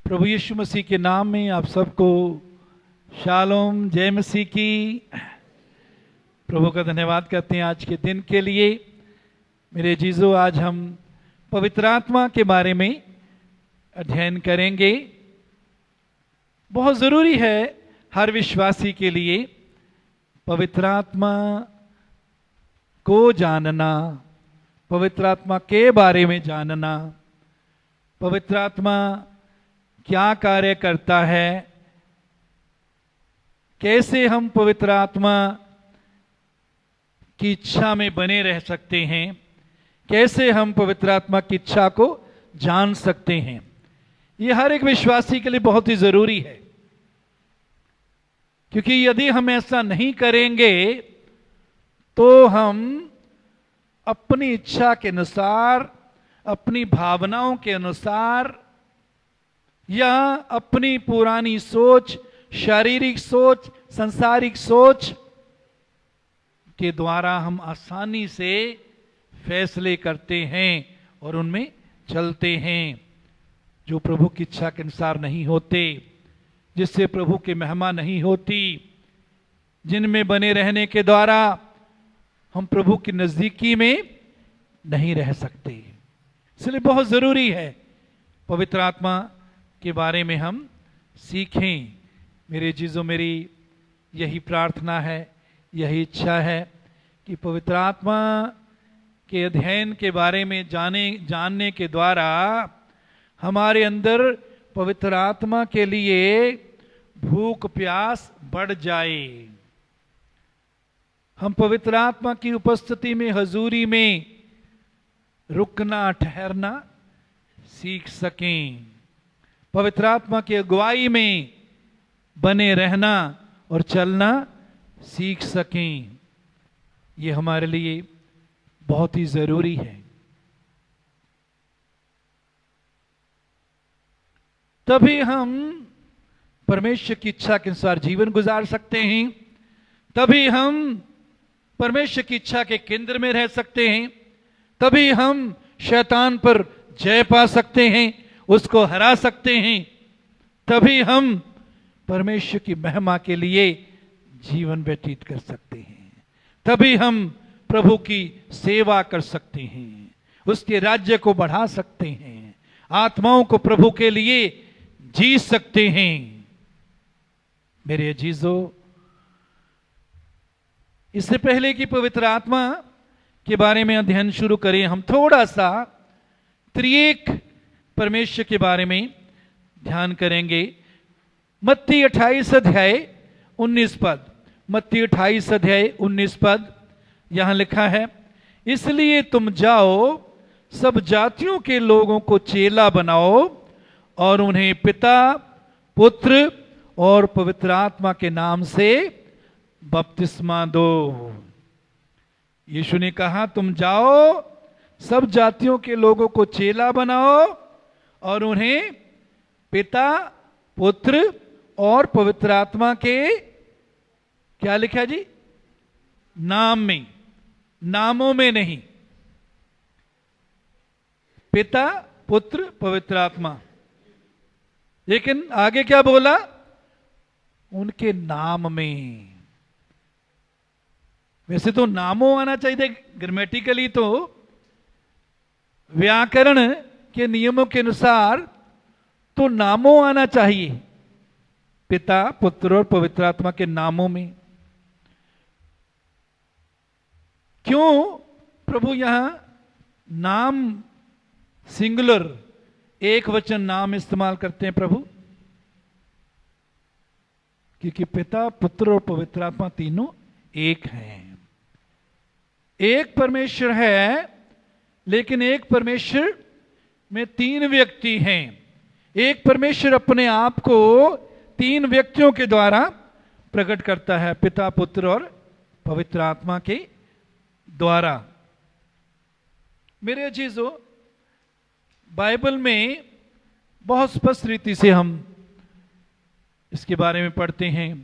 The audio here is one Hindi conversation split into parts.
प्रभु यीशु मसीह के नाम में आप सबको शालोम, जय मसीह की। प्रभु का धन्यवाद करते हैं आज के दिन के लिए। मेरे जीजो, आज हम पवित्र आत्मा के बारे में अध्ययन करेंगे। बहुत ज़रूरी है हर विश्वासी के लिए पवित्र आत्मा को जानना, पवित्र आत्मा के बारे में जानना, पवित्र आत्मा क्या कार्य करता है, कैसे हम पवित्र आत्मा की इच्छा में बने रह सकते हैं, कैसे हम पवित्र आत्मा की इच्छा को जान सकते हैं। ये हर एक विश्वासी के लिए बहुत ही जरूरी है, क्योंकि यदि हम ऐसा नहीं करेंगे तो हम अपनी इच्छा के अनुसार, अपनी भावनाओं के अनुसार या अपनी पुरानी सोच, शारीरिक सोच, सांसारिक सोच के द्वारा हम आसानी से फैसले करते हैं और उनमें चलते हैं, जो प्रभु की इच्छा के अनुसार नहीं होते, जिससे प्रभु की महिमा नहीं होती, जिनमें बने रहने के द्वारा हम प्रभु की नजदीकी में नहीं रह सकते। इसलिए बहुत जरूरी है पवित्र आत्मा के बारे में हम सीखें। मेरे जीजों, मेरी यही प्रार्थना है, यही इच्छा है कि पवित्र आत्मा के अध्ययन के बारे में जानने के द्वारा हमारे अंदर पवित्र आत्मा के लिए भूख प्यास बढ़ जाए। हम पवित्र आत्मा की उपस्थिति में, हजूरी में रुकना, ठहरना सीख सकें, पवित्र आत्मा की अगुवाई में बने रहना और चलना सीख सकें। ये हमारे लिए बहुत ही जरूरी है। तभी हम परमेश्वर की इच्छा के अनुसार जीवन गुजार सकते हैं, तभी हम परमेश्वर की इच्छा के केंद्र में रह सकते हैं, तभी हम शैतान पर जय पा सकते हैं, उसको हरा सकते हैं, तभी हम परमेश्वर की महिमा के लिए जीवन व्यतीत कर सकते हैं, तभी हम प्रभु की सेवा कर सकते हैं, उसके राज्य को बढ़ा सकते हैं, आत्माओं को प्रभु के लिए जी सकते हैं। मेरे अजीजों, इससे पहले कि पवित्र आत्मा के बारे में अध्ययन शुरू करें, हम थोड़ा सा त्रिएक परमेश्वर के बारे में ध्यान करेंगे। मत्ती 28 अध्याय 19 पद, मत्ती 28 अध्याय 19 पद यहां लिखा है, इसलिए तुम जाओ, सब जातियों के लोगों को चेला बनाओ और उन्हें पिता, पुत्र और पवित्र आत्मा के नाम से बपतिस्मा दो। यीशु ने कहा, तुम जाओ, सब जातियों के लोगों को चेला बनाओ और उन्हें पिता, पुत्र और पवित्र आत्मा के, क्या लिखा है जी, नाम में, नामों में नहीं, पिता, पुत्र, पवित्र आत्मा। लेकिन आगे क्या बोला, उनके नाम में। वैसे तो नामों आना चाहिए, ग्रामेटिकली तो व्याकरण के नियमों के अनुसार तो नामों आना चाहिए, पिता, पुत्र और पवित्र आत्मा के नामों में। क्यों प्रभु यहां नाम सिंगुलर, एक वचन नाम इस्तेमाल करते हैं प्रभु? क्योंकि पिता, पुत्र और पवित्र आत्मा तीनों एक हैं। एक परमेश्वर है, लेकिन एक परमेश्वर में तीन व्यक्ति हैं। एक परमेश्वर अपने आप को तीन व्यक्तियों के द्वारा प्रकट करता है, पिता, पुत्र और पवित्र आत्मा के द्वारा। मेरे अजीजों, बाइबल में बहुत स्पष्ट रीति से हम इसके बारे में पढ़ते हैं,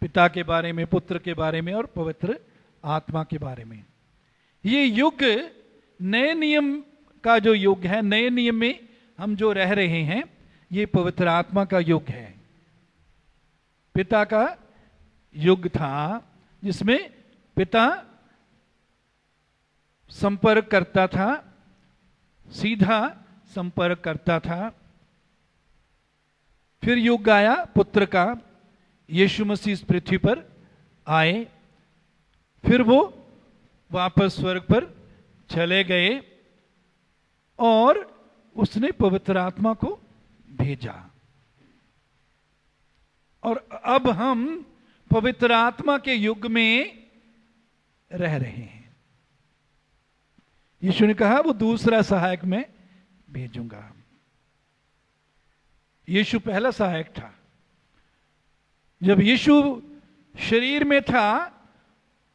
पिता के बारे में, पुत्र के बारे में और पवित्र आत्मा के बारे में। ये युग नए नियम का जो युग है, नए नियम में हम जो रह रहे हैं, ये पवित्र आत्मा का युग है। पिता का युग था जिसमें पिता संपर्क करता था, सीधा संपर्क करता था। फिर युग आया पुत्र का, यीशु मसीह इस पृथ्वी पर आए, फिर वो वापस स्वर्ग पर चले गए और उसने पवित्र आत्मा को भेजा। और अब हम पवित्र आत्मा के युग में रह रहे हैं। यीशु ने कहा वो दूसरा सहायक मैं भेजूंगा। यीशु पहला सहायक था। जब यीशु शरीर में था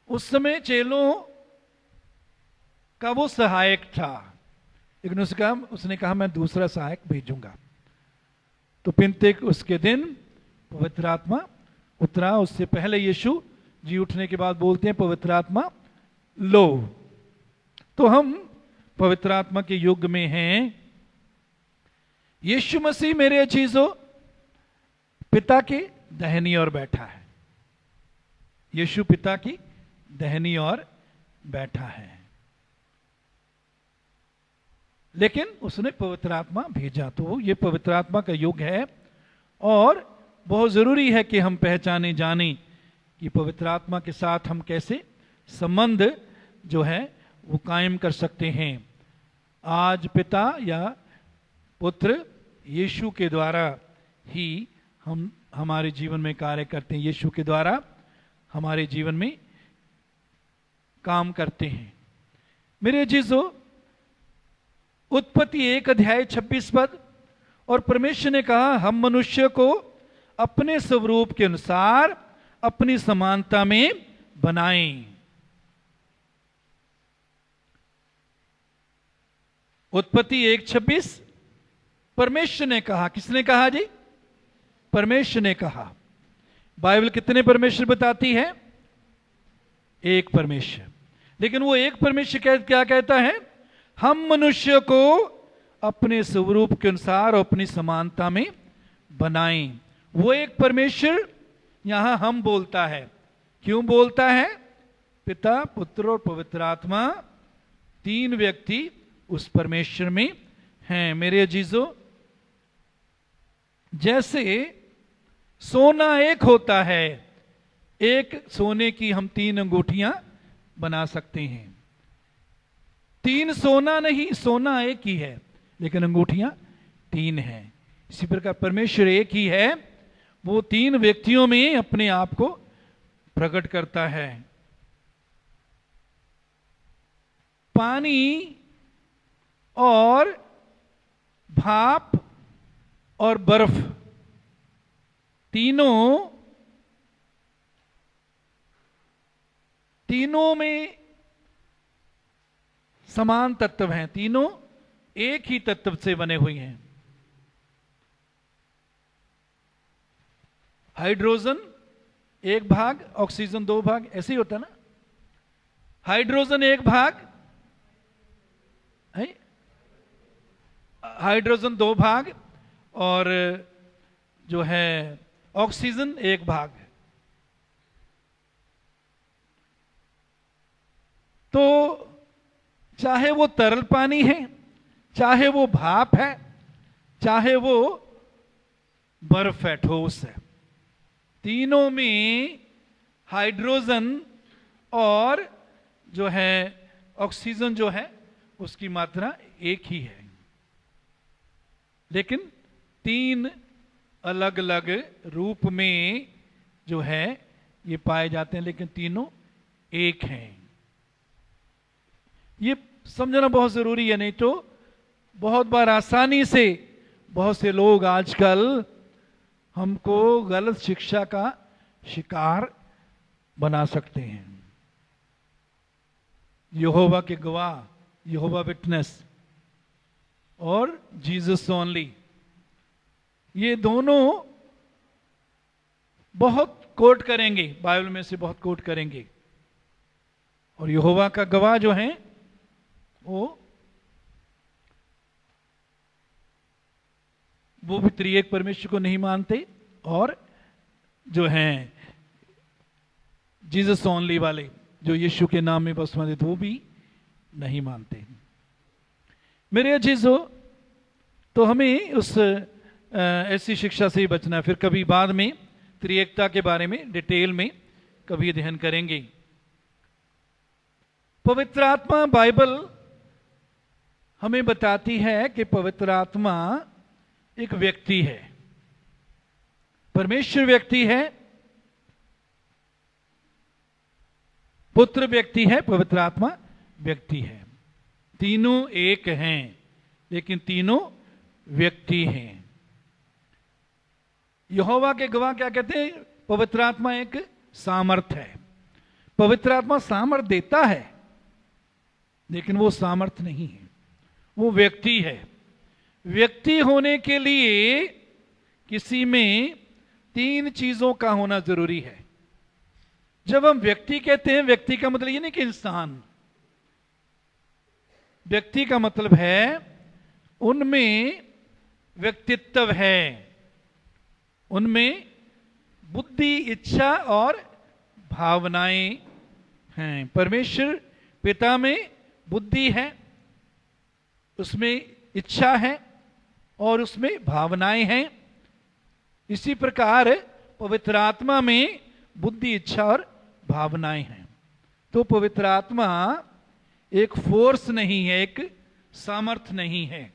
उस समय चेलों का वो सहायक था, लेकिन उसने कहा मैं दूसरा सहायक भेजूंगा। तो पिंतेक उसके दिन पवित्र आत्मा उतरा। उससे पहले यीशु जी उठने के बाद बोलते हैं पवित्र आत्मा लो। तो हम पवित्र आत्मा के युग में हैं। यीशु मसीह मेरे अजीजों पिता के दाहिनी ओर बैठा है। यीशु पिता की दाहिनी ओर बैठा है, लेकिन उसने पवित्र आत्मा भेजा। तो ये पवित्र आत्मा का युग है और बहुत जरूरी है कि हम पहचाने जाने कि पवित्र आत्मा के साथ हम कैसे संबंध जो है वो कायम कर सकते हैं। आज पिता या पुत्र यीशु के द्वारा ही हम हमारे जीवन में कार्य करते हैं, यीशु के द्वारा हमारे जीवन में काम करते हैं। मेरे अजीजों, उत्पत्ति 1 अध्याय 26 पद, और परमेश्वर ने कहा हम मनुष्य को अपने स्वरूप के अनुसार अपनी समानता में बनाएं। उत्पत्ति 1:26 परमेश्वर ने कहा। किसने कहा जी? परमेश्वर ने कहा। बाइबल कितने परमेश्वर बताती है? एक परमेश्वर। लेकिन वो एक परमेश्वर क्या कहता है? हम मनुष्य को अपने स्वरूप के अनुसार अपनी समानता में बनाएं। वो एक परमेश्वर यहां हम बोलता है। क्यों बोलता है? पिता, पुत्र और पवित्र आत्मा, तीन व्यक्ति उस परमेश्वर में हैं। मेरे अजीजों, जैसे सोना एक होता है, एक सोने की हम 3 अंगूठियां बना सकते हैं। 3 सोना नहीं, सोना एक ही है, लेकिन अंगूठियां 3 हैं। इसी प्रकार परमेश्वर एक ही है, वो 3 व्यक्तियों में अपने आप को प्रकट करता है। पानी और भाप और बर्फ, तीनों में समान तत्व हैं, तीनों एक ही तत्व से बने हुए हैं। हाइड्रोजन 1 भाग, ऑक्सीजन 2 भाग, ऐसे ही होता ना। हाइड्रोजन 1 भाग है, हाइड्रोजन 2 भाग और जो है ऑक्सीजन 1 भाग है। तो चाहे वो तरल पानी है, चाहे वो भाप है, चाहे वो बर्फ है, ठोस है, तीनों में हाइड्रोजन और जो है ऑक्सीजन जो है उसकी मात्रा एक ही है। लेकिन 3 अलग अलग रूप में जो है ये पाए जाते हैं, लेकिन तीनों एक हैं। ये समझना बहुत जरूरी है, नहीं तो बहुत बार आसानी से बहुत से लोग आजकल हमको गलत शिक्षा का शिकार बना सकते हैं। यहोवा के गवाह, यहोवा विटनेस और जीसस ओनली, ये दोनों बहुत कोट करेंगे, बाइबल में से बहुत कोट करेंगे। और यहोवा का गवाह जो है वो वो भी त्रिएक परमेश्वर को नहीं मानते, और जो हैं जीसस ओनली वाले, जो यीशु के नाम में बपतिस्मा देते, वो भी नहीं मानते। मेरे अजीजों, तो हमें उस ऐसी शिक्षा से ही बचना है। फिर कभी बाद में त्रिएकता के बारे में डिटेल में कभी अध्ययन करेंगे। पवित्र आत्मा, बाइबल हमें बताती है कि पवित्र आत्मा एक व्यक्ति है। परमेश्वर व्यक्ति है, पुत्र व्यक्ति है, पवित्र आत्मा व्यक्ति है। तीनों एक हैं, लेकिन तीनों व्यक्ति हैं। यहोवा के गवाह क्या कहते हैं? पवित्र आत्मा एक सामर्थ है। पवित्र आत्मा सामर्थ देता है, लेकिन वो सामर्थ नहीं है, वो व्यक्ति है। व्यक्ति होने के लिए किसी में तीन चीजों का होना जरूरी है। जब हम व्यक्ति कहते हैं, व्यक्ति का मतलब ये नहीं कि इंसान, व्यक्ति का मतलब है उनमें व्यक्तित्व है, उनमें बुद्धि, इच्छा और भावनाएं हैं। परमेश्वर पिता में बुद्धि है, उसमें इच्छा है और उसमें भावनाएं हैं। इसी प्रकार पवित्र आत्मा में बुद्धि, इच्छा और भावनाएं हैं। तो पवित्र आत्मा एक फोर्स नहीं है, एक सामर्थ नहीं है।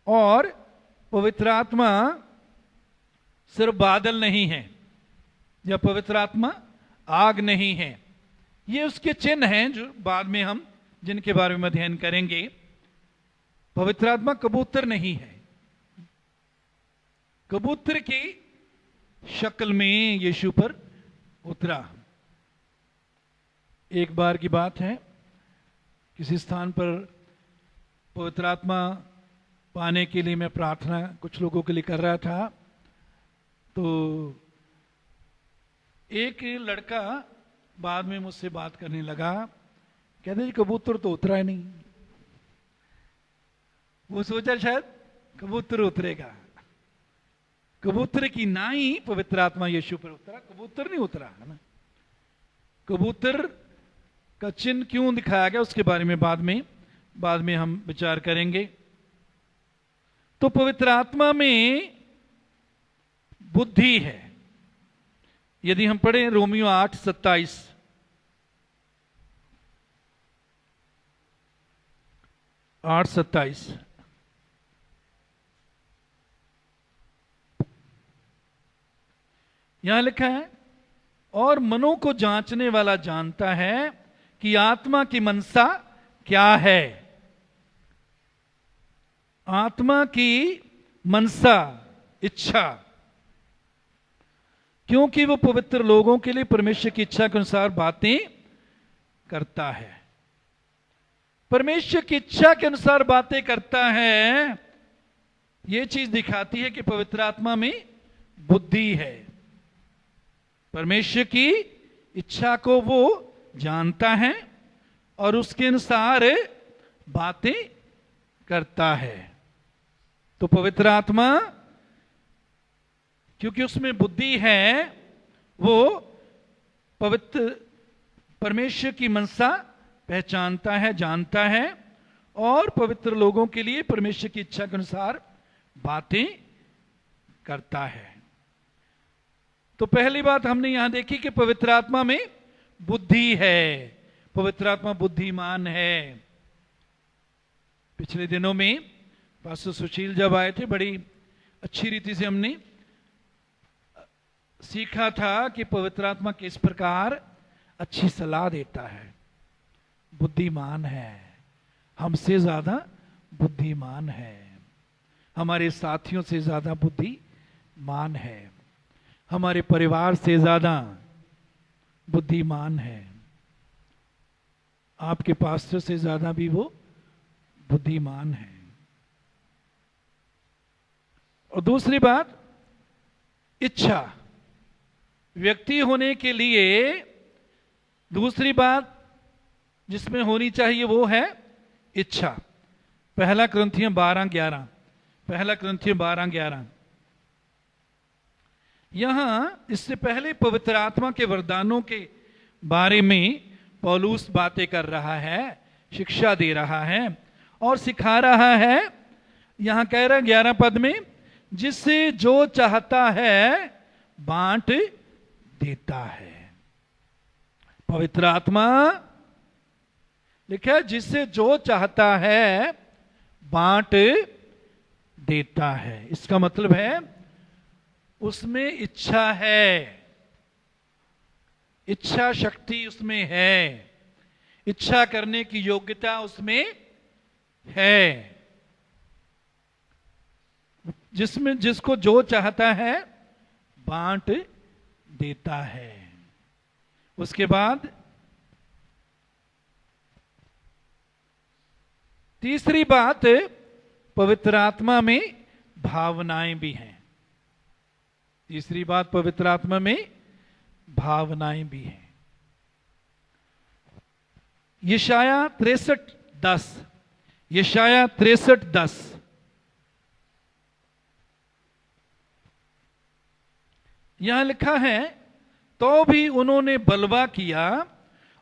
और पवित्र आत्मा सिर्फ बादल नहीं है, या पवित्र आत्मा आग नहीं है। ये उसके चिन्ह हैं जो बाद में हम जिनके बारे में अध्ययन करेंगे। पवित्र आत्मा कबूतर नहीं है। कबूतर की शक्ल में यीशु पर उतरा। एक बार की बात है, किसी स्थान पर पवित्र आत्मा पाने के लिए मैं प्रार्थना कुछ लोगों के लिए कर रहा था, तो एक लड़का बाद में मुझसे बात करने लगा, कहते जी कबूतर तो उतरा ही नहीं। वो सोचा शायद कबूतर उतरेगा। कबूतर की नाई पवित्र आत्मा यीशु पर उतरा, कबूतर नहीं उतरा, है ना। कबूतर का चिन्ह क्यों दिखाया गया उसके बारे में बाद में हम विचार करेंगे। तो पवित्र आत्मा में बुद्धि है। यदि हम पढ़ें रोमियो 8:27, यहां लिखा है, और मनों को जांचने वाला जानता है कि आत्मा की मनसा क्या है। आत्मा की मनसा, इच्छा, क्योंकि वो पवित्र लोगों के लिए परमेश्वर की इच्छा के अनुसार बातें करता है। परमेश्वर की इच्छा के अनुसार बातें करता है। यह चीज दिखाती है कि पवित्र आत्मा में बुद्धि है। परमेश्वर की इच्छा को वो जानता है और उसके अनुसार बातें करता है। तो पवित्र आत्मा, क्योंकि उसमें बुद्धि है, वो पवित्र परमेश्वर की मनसा पहचानता है, जानता है और पवित्र लोगों के लिए परमेश्वर की इच्छा के अनुसार बातें करता है। तो पहली बात हमने यहां देखी कि पवित्र आत्मा में बुद्धि है। पवित्र आत्मा बुद्धिमान है। पिछले दिनों में पास्टर सुशील जब आए थे, बड़ी अच्छी रीति से हमने सीखा था कि पवित्र आत्मा किस प्रकार अच्छी सलाह देता है। बुद्धिमान है, हमसे ज्यादा बुद्धिमान है, हमारे साथियों से ज्यादा बुद्धिमान है, हमारे परिवार से ज्यादा बुद्धिमान है, आपके पास्टर से ज्यादा भी वो बुद्धिमान है। और दूसरी बात, इच्छा। व्यक्ति होने के लिए दूसरी बात जिसमें होनी चाहिए वो है इच्छा। 1 कुरिन्थियों 12:11, पहला कुरिन्थियों 12:11। यहां इससे पहले पवित्र आत्मा के वरदानों के बारे में पौलुस बातें कर रहा है, शिक्षा दे रहा है और सिखा रहा है। यहां कह रहा है 11 पद में, जिससे जो चाहता है बांट देता है। पवित्र आत्मा लिखा है जिससे जो चाहता है बांट देता है। इसका मतलब है उसमें इच्छा है, इच्छा शक्ति उसमें है, इच्छा करने की योग्यता उसमें है। जिसमें जिसको जो चाहता है बांट देता है। उसके बाद तीसरी बात, पवित्र आत्मा में भावनाएं भी हैं। तीसरी बात, पवित्र आत्मा में भावनाएं भी हैं। यशाया 63:10, यशाया 63:10, यहां लिखा है, तो भी उन्होंने बलवा किया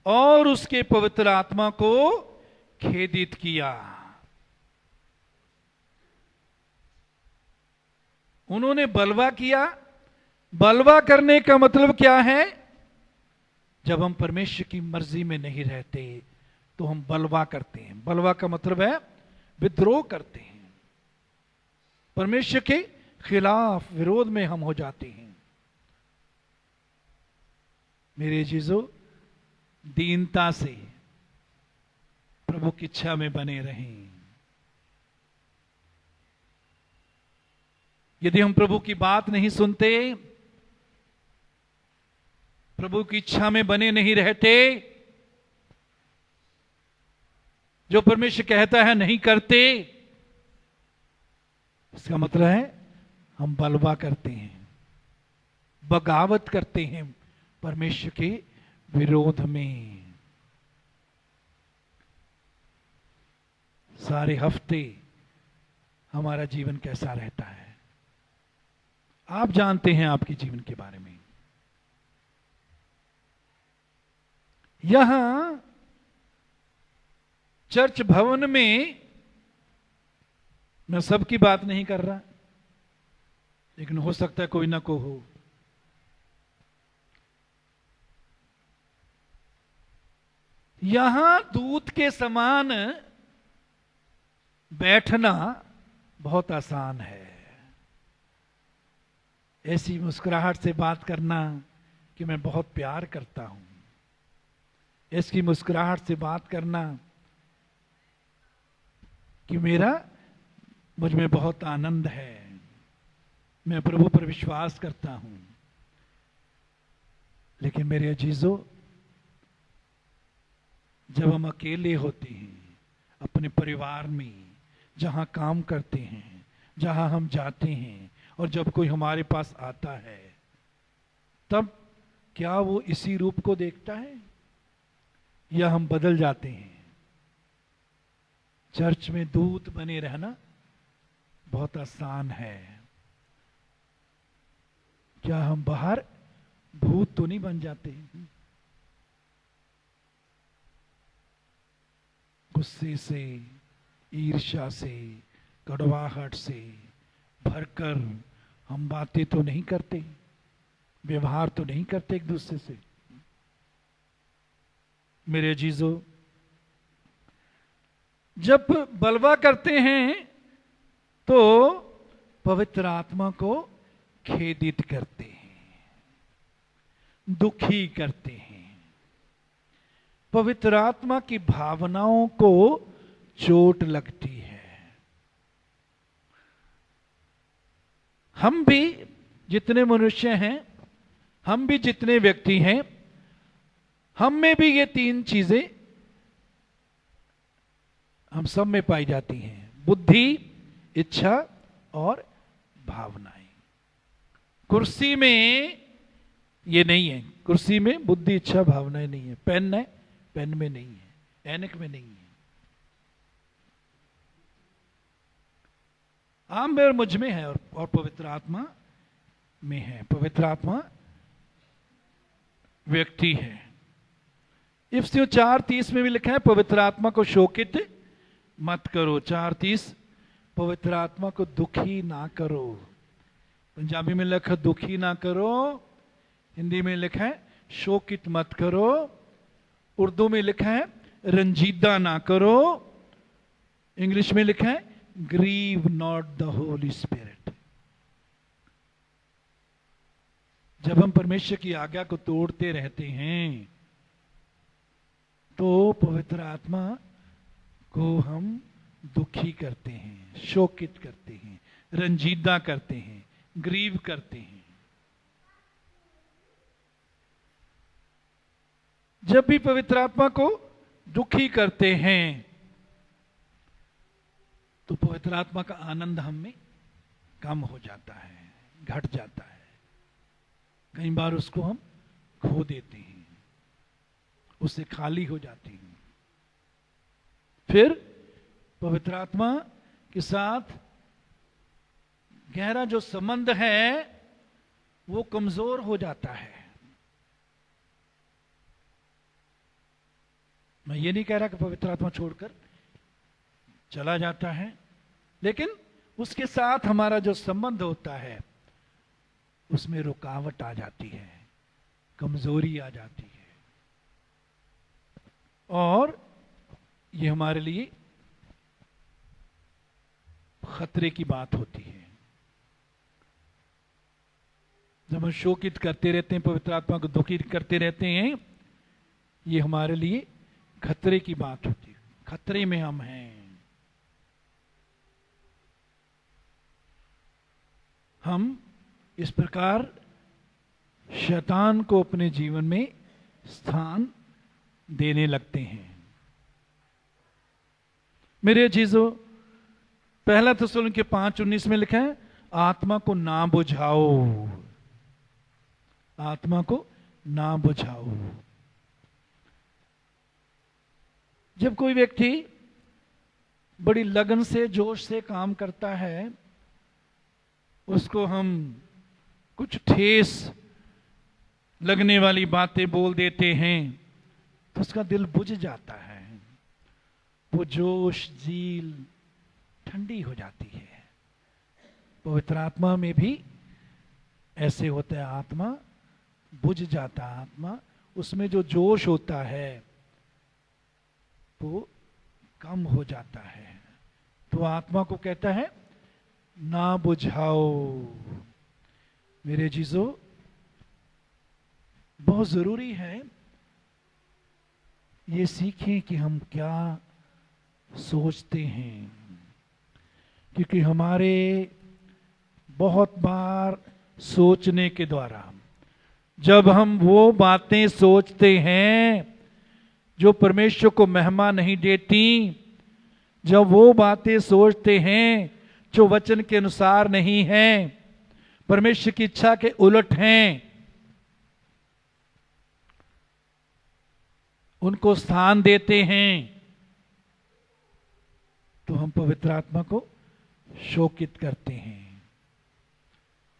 और उसके पवित्र आत्मा को खेदित किया। उन्होंने बलवा किया। बलवा करने का मतलब क्या है? जब हम परमेश्वर की मर्जी में नहीं रहते तो हम बलवा करते हैं। बलवा का मतलब है विद्रोह करते हैं, परमेश्वर के खिलाफ विरोध में हम हो जाते हैं। मेरे चीजों, दीनता से प्रभु की इच्छा में बने रहें। यदि हम प्रभु की बात नहीं सुनते, प्रभु की इच्छा में बने नहीं रहते, जो परमेश्वर कहता है नहीं करते, इसका मतलब है हम बलवा करते हैं, बगावत करते हैं परमेश्वर के विरोध में। सारे हफ्ते हमारा जीवन कैसा रहता है आप जानते हैं, आपके जीवन के बारे में। यहां चर्च भवन में, मैं सबकी बात नहीं कर रहा, लेकिन हो सकता है कोई ना कोई हो, यहां दूत के समान बैठना बहुत आसान है। ऐसी मुस्कुराहट से बात करना कि मैं बहुत प्यार करता हूं, ऐसी मुस्कुराहट से बात करना कि मुझ में बहुत आनंद है, मैं प्रभु पर विश्वास करता हूं। लेकिन मेरे अजीजों, जब हम अकेले होते हैं अपने परिवार में, जहां काम करते हैं, जहां हम जाते हैं, और जब कोई हमारे पास आता है, तब क्या वो इसी रूप को देखता है या हम बदल जाते हैं? चर्च में दूत बने रहना बहुत आसान है। क्या हम बाहर भूत तो नहीं बन जाते? गुस्से से, ईर्ष्या से, कड़वाहट से भरकर हम बातें तो नहीं करते, व्यवहार तो नहीं करते एक दूसरे से। मेरे अजीजों, जब बलवा करते हैं तो पवित्र आत्मा को खेदित करते हैं, दुखी करते हैं, पवित्र आत्मा की भावनाओं को चोट लगती है। हम भी जितने मनुष्य हैं, हम भी जितने व्यक्ति हैं, हम में भी ये तीन चीजें हम सब में पाई जाती हैं: बुद्धि, इच्छा और भावनाएं। कुर्सी में ये नहीं है, कुर्सी में बुद्धि, इच्छा, भावनाएं नहीं है। पेन है, पेन में नहीं है, ऐनक में नहीं है। आप में और मुझ में है, और पवित्र आत्मा में है। पवित्र आत्मा व्यक्ति है। इफ्सियों 4:30 में भी लिखा है, पवित्र आत्मा को शोकित मत करो। 4:30, पवित्र आत्मा को दुखी ना करो। पंजाबी में लिखा दुखी ना करो, हिंदी में लिखा है शोकित मत करो, उर्दू में लिखा है रंजीदा ना करो, इंग्लिश में लिखा है grieve not the holy spirit. जब हम परमेश्वर की आज्ञा को तोड़ते रहते हैं तो पवित्र आत्मा को हम दुखी करते हैं, शोकित करते हैं, रंजीदा करते हैं, ग्रीव करते हैं। जब भी पवित्र आत्मा को दुखी करते हैं तो पवित्र आत्मा का आनंद हम में कम हो जाता है, घट जाता है। कई बार उसको हम खो देते हैं, उससे खाली हो जाते हैं। फिर पवित्र आत्मा के साथ गहरा जो संबंध है वो कमजोर हो जाता है। मैं ये नहीं कह रहा कि पवित्र आत्मा छोड़कर चला जाता है, लेकिन उसके साथ हमारा जो संबंध होता है उसमें रुकावट आ जाती है, कमजोरी आ जाती है, और ये हमारे लिए खतरे की बात होती है। जब हम शोकित करते रहते हैं, पवित्र आत्मा को दुखी करते रहते हैं, ये हमारे लिए खतरे की बात होती है। खतरे में हम हैं। हम इस प्रकार शैतान को अपने जीवन में स्थान देने लगते हैं। मेरे चीजों, 1 थिस्सलुनीके 5:19 में लिखा है, आत्मा को ना बुझाओ, आत्मा को ना बुझाओ। जब कोई व्यक्ति बड़ी लगन से, जोश से काम करता है, उसको हम कुछ ठेस लगने वाली बातें बोल देते हैं तो उसका दिल बुझ जाता है, वो जोश झील ठंडी हो जाती है। पवित्र आत्मा में भी ऐसे होता है, आत्मा बुझ जाता है, आत्मा उसमें जो जोश होता है वो कम हो जाता है। तो आत्मा को कहता है ना बुझाओ। मेरे चीजों, बहुत जरूरी है ये सीखें कि हम क्या सोचते हैं, क्योंकि हमारे बहुत बार सोचने के द्वारा जब हम वो बातें सोचते हैं जो परमेश्वर को महिमा नहीं देती, जब वो बातें सोचते हैं जो वचन के अनुसार नहीं हैं, परमेश्वर की इच्छा के उलट हैं, उनको स्थान देते हैं, तो हम पवित्र आत्मा को शोकित करते हैं।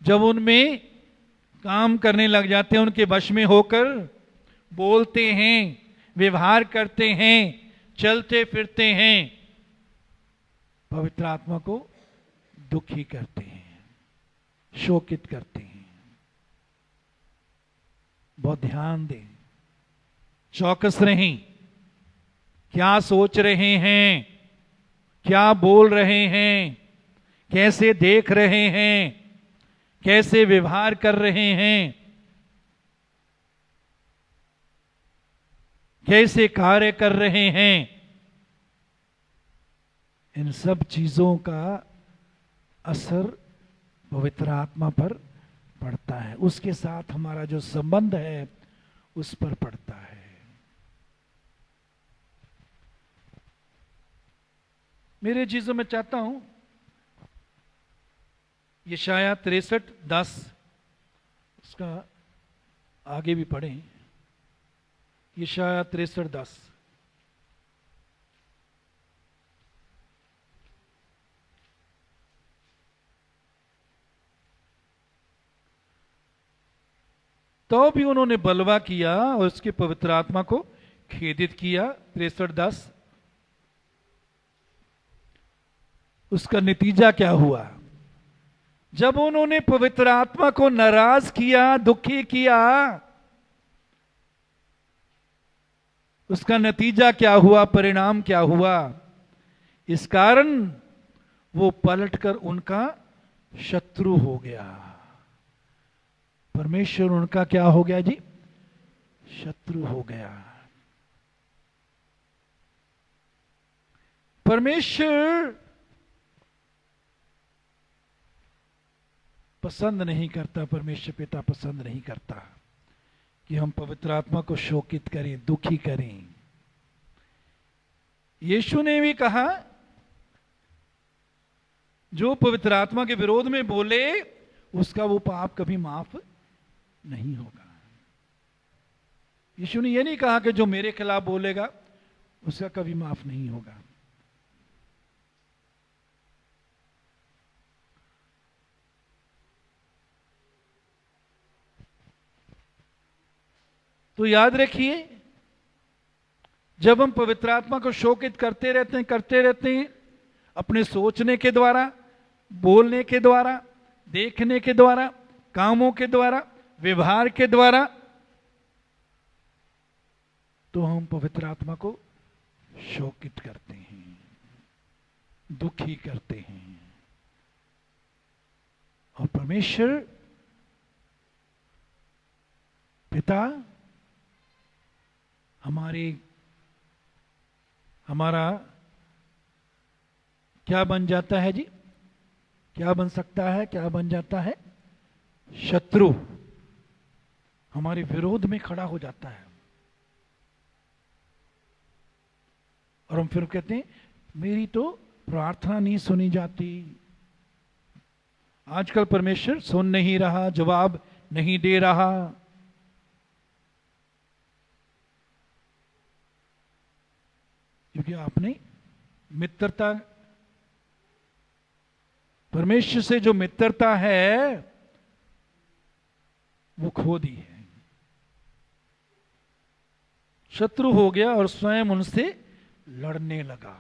जब उनमें काम करने लग जाते हैं, उनके वश में होकर बोलते हैं, व्यवहार करते हैं, चलते फिरते हैं, पवित्र आत्मा को दुखी करते हैं, शोकित करते हैं। बहुत ध्यान दें, चौकस रहें, क्या सोच रहे हैं, क्या बोल रहे हैं, कैसे देख रहे हैं, कैसे व्यवहार कर रहे हैं, कैसे कार्य कर रहे हैं। इन सब चीजों का असर पवित्र आत्मा पर पड़ता है, उसके साथ हमारा जो संबंध है उस पर पड़ता है। मेरे चीजों में चाहता हूं यशाया 63:10, उसका आगे भी पढ़ें। यशाया 63:10, तो भी उन्होंने बलवा किया और उसके पवित्र आत्मा को खेदित किया। 63:10। उसका नतीजा क्या हुआ? जब उन्होंने पवित्र आत्मा को नाराज किया, दुखी किया, उसका नतीजा क्या हुआ, परिणाम क्या हुआ? इस कारण वो पलटकर उनका शत्रु हो गया। परमेश्वर उनका क्या हो गया जी? शत्रु हो गया। परमेश्वर पसंद नहीं करता, परमेश्वर पिता पसंद नहीं करता कि हम पवित्र आत्मा को शोकित करें, दुखी करें। यीशु ने भी कहा, जो पवित्र आत्मा के विरोध में बोले उसका वो पाप कभी माफ नहीं होगा। यीशु ने यह नहीं कहा कि जो मेरे खिलाफ बोलेगा उसका कभी माफ नहीं होगा। तो याद रखिए, जब हम पवित्र आत्मा को शोकित करते रहते हैं अपने सोचने के द्वारा, बोलने के द्वारा, देखने के द्वारा, कामों के द्वारा, व्यवहार के द्वारा, तो हम पवित्र आत्मा को शोकित करते हैं, दुखी करते हैं। और परमेश्वर पिता हमारा क्या बन जाता है जी? क्या बन सकता है? क्या बन जाता है? शत्रु। हमारे विरोध में खड़ा हो जाता है। और हम फिर कहते हैं मेरी तो प्रार्थना नहीं सुनी जाती। आजकल परमेश्वर सुन नहीं रहा, जवाब नहीं दे रहा। क्योंकि आपने मित्रता, परमेश्वर से जो मित्रता है वो खो दी है। शत्रु हो गया और स्वयं उनसे लड़ने लगा।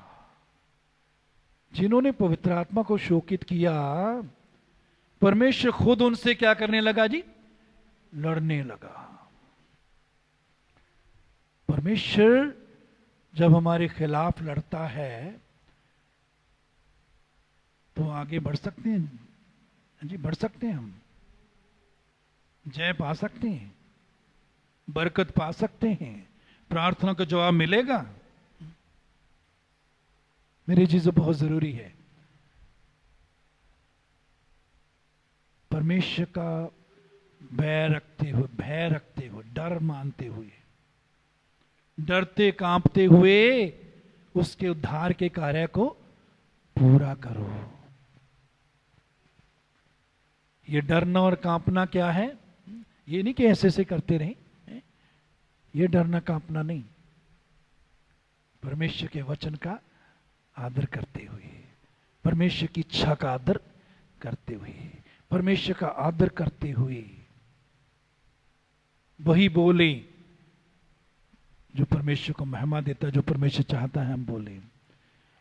जिन्होंने पवित्र आत्मा को शोकित किया, परमेश्वर खुद उनसे क्या करने लगा जी? लड़ने लगा। परमेश्वर जब हमारे खिलाफ लड़ता है तो आगे बढ़ सकते हैं जी, बढ़ सकते हैं, हम जय पा सकते हैं, बरकत पा सकते हैं, प्रार्थना का जवाब मिलेगा। मेरी चीज बहुत जरूरी है। परमेश्वर का भय रखते हुए, डर मानते हुए, डरते कांपते हुए उसके उद्धार के कार्य को पूरा करो। ये डरना और कांपना क्या है? ये नहीं कि ऐसे करते रहें, ये डरना कांपना नहीं। परमेश्वर के वचन का आदर करते हुए, परमेश्वर की इच्छा का आदर करते हुए, परमेश्वर का आदर करते हुए वही बोले जो परमेश्वर को महिमा देता है, जो परमेश्वर चाहता है हम बोलें।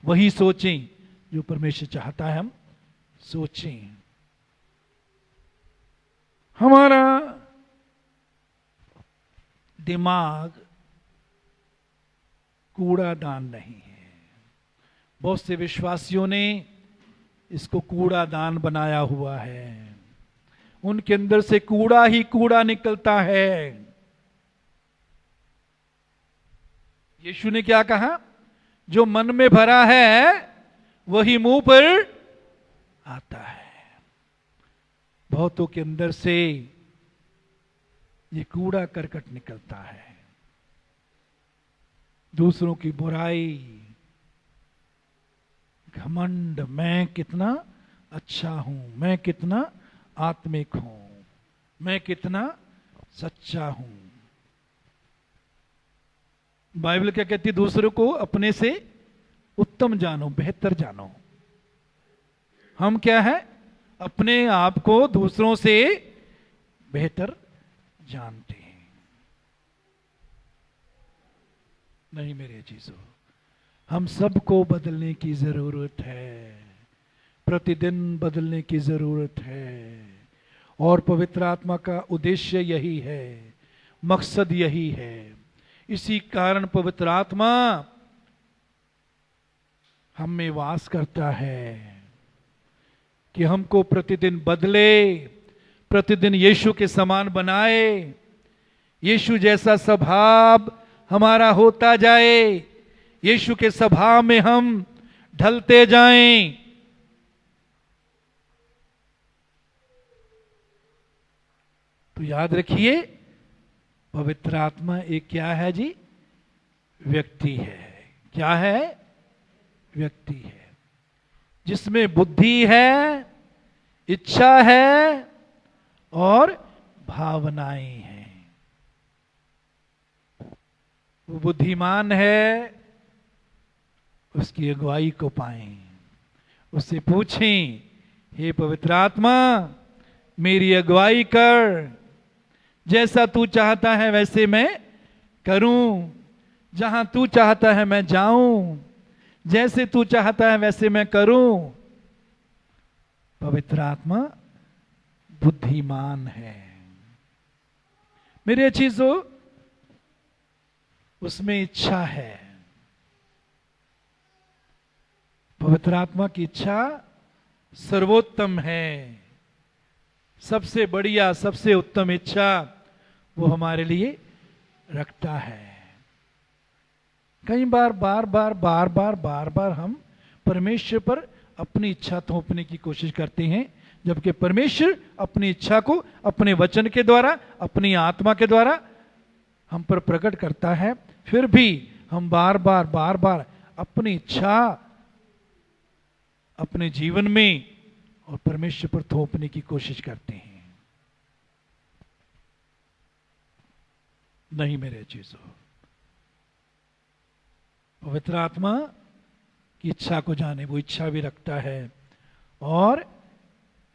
वही सोचें जो परमेश्वर चाहता है हम सोचें। हमारा दिमाग कूड़ादान नहीं है। बहुत से विश्वासियों ने इसको कूड़ादान बनाया हुआ है। उनके अंदर से कूड़ा ही कूड़ा निकलता है। यीशु ने क्या कहा? जो मन में भरा है वही मुंह पर आता है। बहुतों के अंदर से ये कूड़ा करकट निकलता है। दूसरों की बुराई, घमंड, मैं कितना अच्छा हूं, मैं कितना आत्मिक हूं, मैं कितना सच्चा हूं। बाइबल क्या कहती है? दूसरों को अपने से उत्तम जानो, बेहतर जानो। हम क्या है? अपने आप को दूसरों से बेहतर जानते हैं। नहीं मेरे चीजों, हम सबको बदलने की जरूरत है, प्रतिदिन बदलने की जरूरत है। और पवित्र आत्मा का उद्देश्य यही है, मकसद यही है। इसी कारण पवित्र आत्मा हम में वास करता है कि हमको प्रतिदिन बदले, प्रतिदिन यीशु के समान बनाए, यीशु जैसा स्वभाव हमारा होता जाए, यीशु के स्वभाव में हम ढलते जाएं। तो याद रखिए, पवित्र आत्मा एक क्या है जी? व्यक्ति है। क्या है? व्यक्ति है, जिसमें बुद्धि है, इच्छा है और भावनाएं हैं। वो बुद्धिमान है, उसकी अगुवाई को पाएं, उससे पूछें, हे पवित्र आत्मा मेरी अगुवाई कर, जैसा तू चाहता है वैसे मैं करूं, जहां तू चाहता है मैं जाऊं, जैसे तू चाहता है वैसे मैं करूं। पवित्र आत्मा बुद्धिमान है मेरे चीजों, उसमें इच्छा है। पवित्र आत्मा की इच्छा सर्वोत्तम है, सबसे बढ़िया, सबसे उत्तम इच्छा वो हमारे लिए रखता है। कई बार बार हम परमेश्वर पर अपनी इच्छा थोपने की कोशिश करते हैं, जबकि परमेश्वर अपनी इच्छा को अपने वचन के द्वारा, अपनी आत्मा के द्वारा हम पर प्रकट करता है। फिर भी हम बार बार अपनी इच्छा अपने जीवन में और परमेश्वर पर थोपने की कोशिश करते हैं। नहीं मेरे चीजों, पवित्र आत्मा की इच्छा को जाने, वो इच्छा भी रखता है और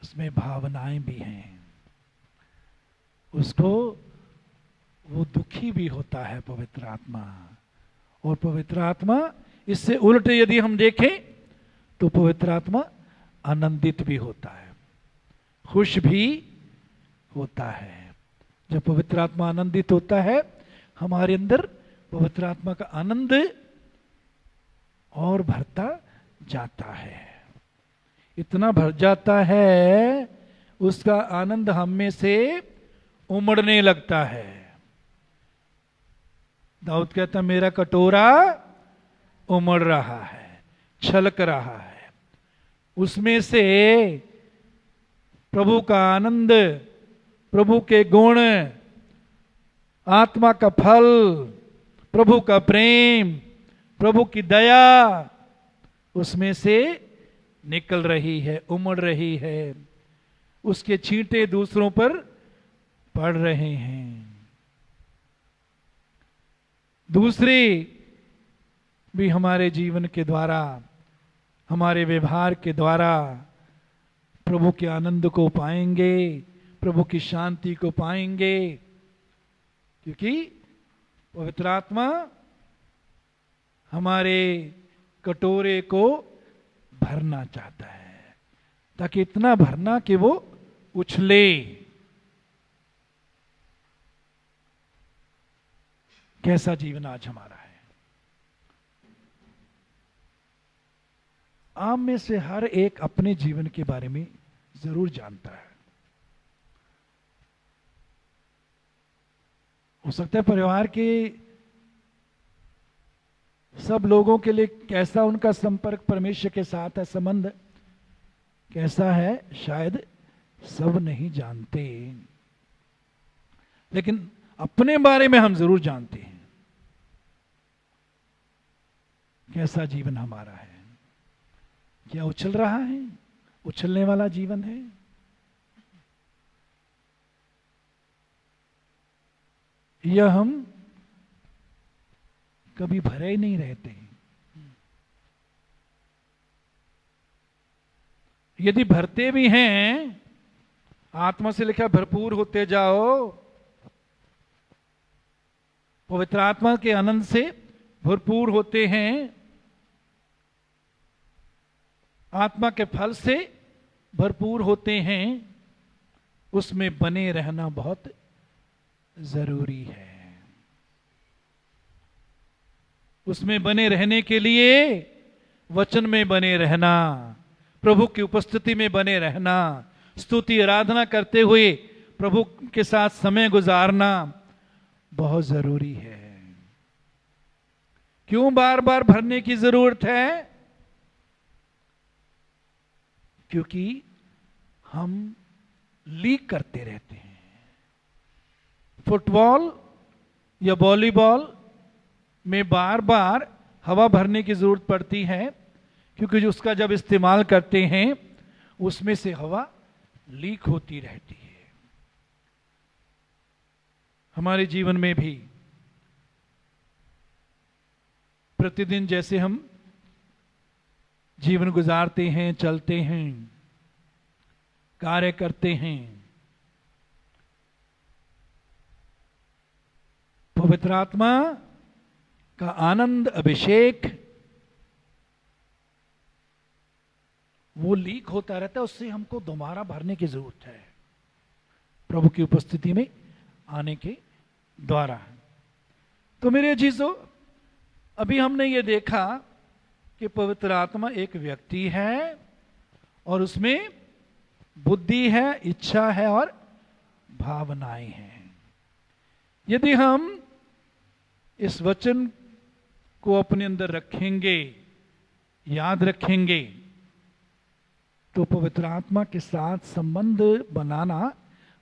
उसमें भावनाएं भी हैं। उसको वो दुखी भी होता है पवित्र आत्मा, और पवित्र आत्मा इससे उल्ट यदि हम देखें तो पवित्र आत्मा आनंदित भी होता है, खुश भी होता है। जब पवित्र आत्मा आनंदित होता है, हमारे अंदर पवित्र आत्मा का आनंद और भरता जाता है, इतना भर जाता है, उसका आनंद हम में से उमड़ने लगता है। दाऊद कहता, मेरा कटोरा उमड़ रहा है, छलक रहा है, उसमें से प्रभु का आनंद, प्रभु के गुण, आत्मा का फल, प्रभु का प्रेम, प्रभु की दया उसमें से निकल रही है, उमड़ रही है, उसके छींटे दूसरों पर पड़ रहे हैं। दूसरे भी हमारे जीवन के द्वारा, हमारे व्यवहार के द्वारा प्रभु के आनंद को पाएंगे, प्रभु की शांति को पाएंगे, क्योंकि पवित्र आत्मा हमारे कटोरे को भरना चाहता है, ताकि इतना भरना कि वो उछले। कैसा जीवन आज हमारा है? आप में से हर एक अपने जीवन के बारे में जरूर जानता है। हो सकता है परिवार के सब लोगों के लिए कैसा उनका संपर्क परमेश्वर के साथ है, संबंध कैसा है, शायद सब नहीं जानते, लेकिन अपने बारे में हम जरूर जानते हैं कैसा जीवन हमारा है। क्या उछल रहा है? उछलने वाला जीवन है? या हम कभी भरे ही नहीं रहते? यदि भरते भी हैं, आत्मा से लिखा भरपूर होते जाओ, पवित्र आत्मा के आनंद से भरपूर होते हैं, आत्मा के फल से भरपूर होते हैं, उसमें बने रहना बहुत जरूरी है। उसमें बने रहने के लिए वचन में बने रहना, प्रभु की उपस्थिति में बने रहना, स्तुति आराधना करते हुए प्रभु के साथ समय गुजारना बहुत जरूरी है। क्यों बार बार भरने की जरूरत है? क्योंकि हम लीक करते रहते हैं। फुटबॉल या वॉलीबॉल में बार बार हवा भरने की जरूरत पड़ती है, क्योंकि जो उसका जब इस्तेमाल करते हैं उसमें से हवा लीक होती रहती है। हमारे जीवन में भी प्रतिदिन जैसे हम जीवन गुजारते हैं, चलते हैं, कार्य करते हैं, पवित्र आत्मा का आनंद, अभिषेक वो लीक होता रहता है, उससे हमको दोबारा भरने की जरूरत है प्रभु की उपस्थिति में आने के द्वारा। तो मेरे अजीजों, अभी हमने ये देखा कि पवित्र आत्मा एक व्यक्ति है और उसमें बुद्धि है, इच्छा है और भावनाएं हैं। यदि हम इस वचन को अपने अंदर रखेंगे, याद रखेंगे, तो पवित्र आत्मा के साथ संबंध बनाना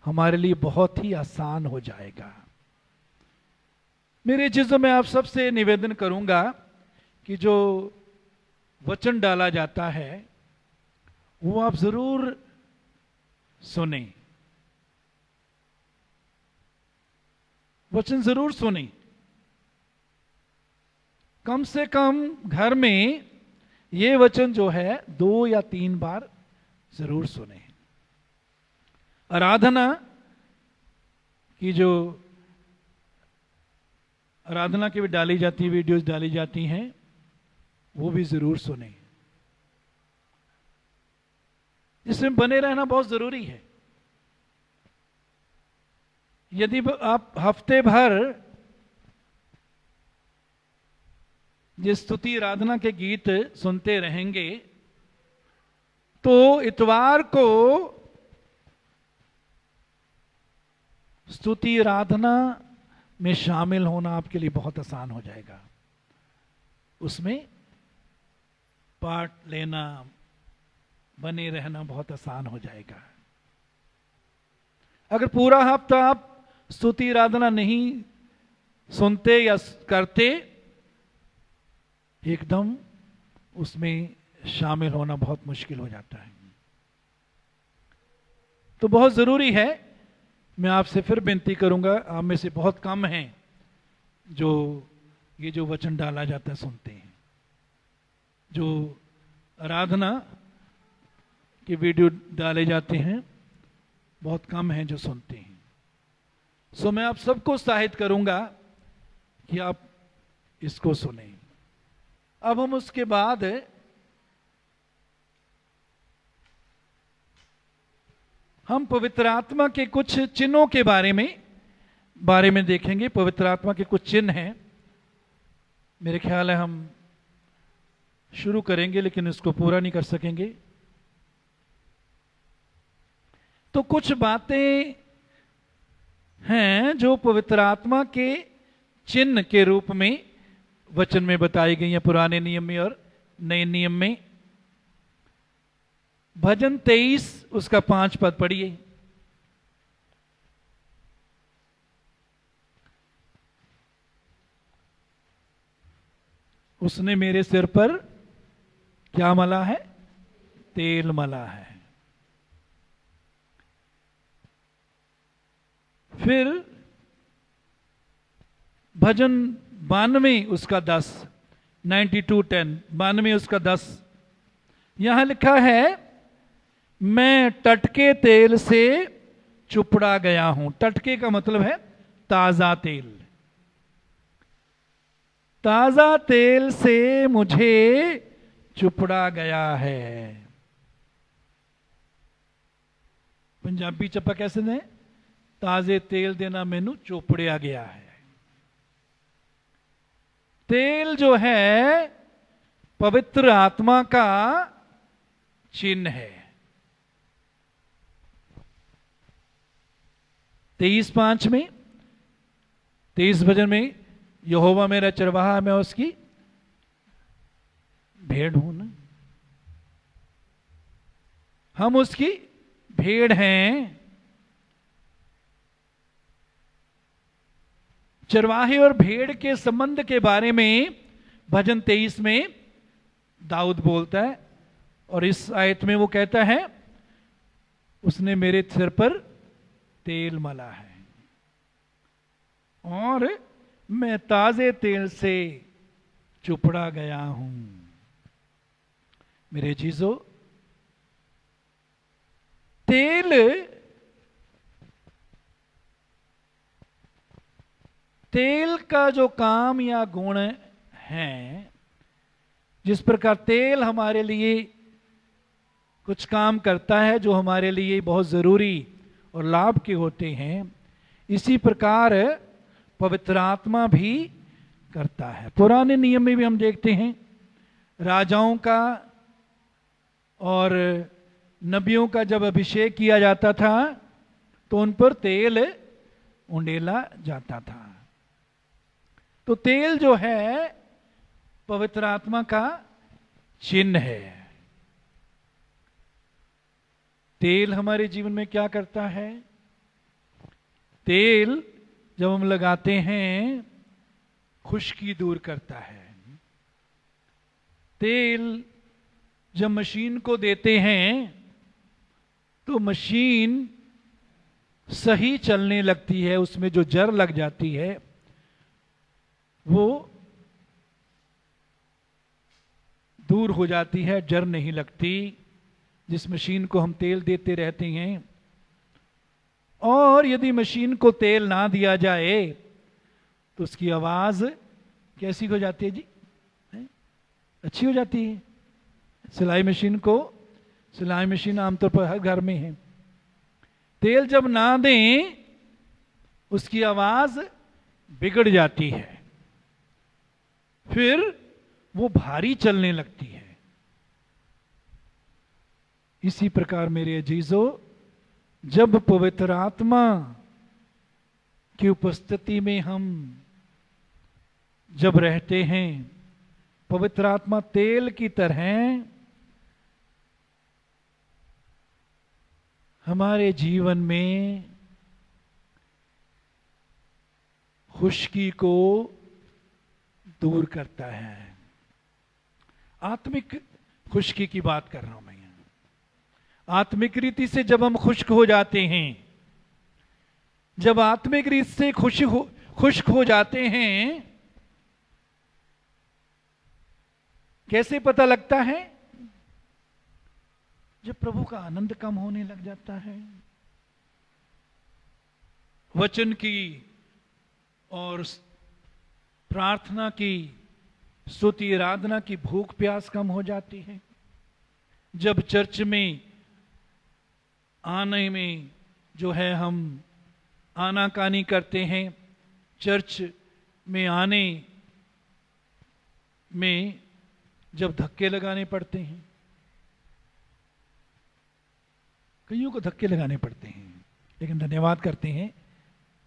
हमारे लिए बहुत ही आसान हो जाएगा। मेरे चीजों में आप सबसे निवेदन करूंगा कि जो वचन डाला जाता है वो आप जरूर सुने, वचन जरूर सुने। कम से कम घर में ये वचन जो है 2 या 3 बार जरूर सुने। आराधना की जो आराधना की भी डाली जाती है, वीडियोस डाली जाती हैं, वो भी जरूर सुने। इसमें बने रहना बहुत जरूरी है। यदि आप हफ्ते भर ये स्तुति आराधना के गीत सुनते रहेंगे तो इतवार को स्तुति आराधना में शामिल होना आपके लिए बहुत आसान हो जाएगा। उसमें पार्ट लेना, बने रहना बहुत आसान हो जाएगा। अगर पूरा हफ्ता आप स्तुति आराधना नहीं सुनते या करते, एकदम उसमें शामिल होना बहुत मुश्किल हो जाता है। तो बहुत जरूरी है, मैं आपसे फिर विनती करूंगा, आप में से बहुत कम हैं जो ये जो वचन डाला जाता है सुनते हैं। जो आराधना के वीडियो डाले जाते हैं बहुत कम हैं जो सुनते हैं। सो मैं आप सबको उत्साहित करूंगा कि आप इसको सुने। अब हम उसके बाद हम पवित्र आत्मा के कुछ चिन्हों के बारे में देखेंगे। पवित्र आत्मा के कुछ चिन्ह हैं। मेरे ख्याल है हम शुरू करेंगे लेकिन इसको पूरा नहीं कर सकेंगे। तो कुछ बातें हैं जो पवित्र आत्मा के चिन्ह के रूप में वचन में बताई गई हैं, पुराने नियम में और नए नियम में। भजन 23 उसका 5 पद पढ़िए। उसने मेरे सिर पर क्या मला है? तेल मला है। फिर भजन 92 उसका 10, 92:10, 92 उसका 10, यहां लिखा है, मैं टटके तेल से चुपड़ा गया हूं। टटके का मतलब है ताजा तेल। ताजा तेल से मुझे चुपड़ा गया है। पंजाबी चप्पा कैसे दें? ताजे तेल देना मैनू चोपड़िया गया है। तेल जो है पवित्र आत्मा का चिन्ह है। 23:5 में, 23 भजन में, यहोवा मेरा चरवाहा, मैं उसकी भेड़ हूं ना। हम उसकी भेड़ हैं। चरवाहे और भेड़ के संबंध के बारे में भजन 23 में दाऊद बोलता है, और इस आयत में वो कहता है, उसने मेरे सिर पर तेल मला है और मैं ताजे तेल से चुपड़ा गया हूं। मेरे चीजों, तेल का जो काम या गुण है, जिस प्रकार तेल हमारे लिए कुछ काम करता है जो हमारे लिए बहुत जरूरी और लाभ के होते हैं, इसी प्रकार पवित्र आत्मा भी करता है। पुराने नियम में भी हम देखते हैं, राजाओं का और नबियों का जब अभिषेक किया जाता था तो उन पर तेल उंडेला जाता था। तो तेल जो है पवित्र आत्मा का चिन्ह है। तेल हमारे जीवन में क्या करता है? तेल जब हम लगाते हैं खुश्की दूर करता है। तेल जब मशीन को देते हैं तो मशीन सही चलने लगती है, उसमें जो जर लग जाती है वो दूर हो जाती है, जर नहीं लगती। जिस मशीन को हम तेल देते रहते हैं, और यदि मशीन को तेल ना दिया जाए तो उसकी आवाज कैसी हो जाती है जी? अच्छी हो जाती है। सिलाई मशीन आमतौर पर हर घर में है। तेल जब ना दें उसकी आवाज बिगड़ जाती है, फिर वो भारी चलने लगती है। इसी प्रकार मेरे अजीजों, जब पवित्र आत्मा की उपस्थिति में हम जब रहते हैं, पवित्र आत्मा तेल की तरह हमारे जीवन में खुश्की को दूर करता है। आत्मिक खुश्की की बात कर रहा हूं मैं यहां। आत्मिक रीति से जब हम खुश्क हो जाते हैं, जब आत्मिक रीति से खुश्क हो जाते हैं, कैसे पता लगता है? जब प्रभु का आनंद कम होने लग जाता है, वचन की और प्रार्थना की, स्तुति आराधना की भूख प्यास कम हो जाती है, जब चर्च में आने में जो है हम आनाकानी करते हैं, चर्च में आने में जब धक्के लगाने पड़ते हैं, कईयों को धक्के लगाने पड़ते हैं, लेकिन धन्यवाद करते हैं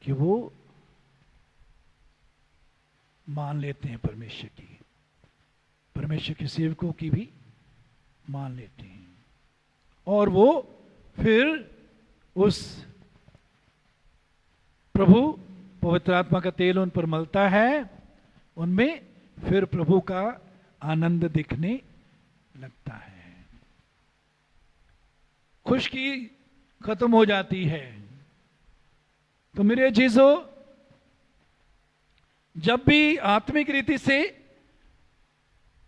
कि वो मान लेते हैं परमेश्वर के सेवकों की भी मान लेते हैं, और वो फिर उस प्रभु पवित्र आत्मा का तेल उन पर मलता है, उनमें फिर प्रभु का आनंद दिखने लगता है। खुश्की खत्म हो जाती है। तो मेरे चीजों, जब भी आत्मिक रीति से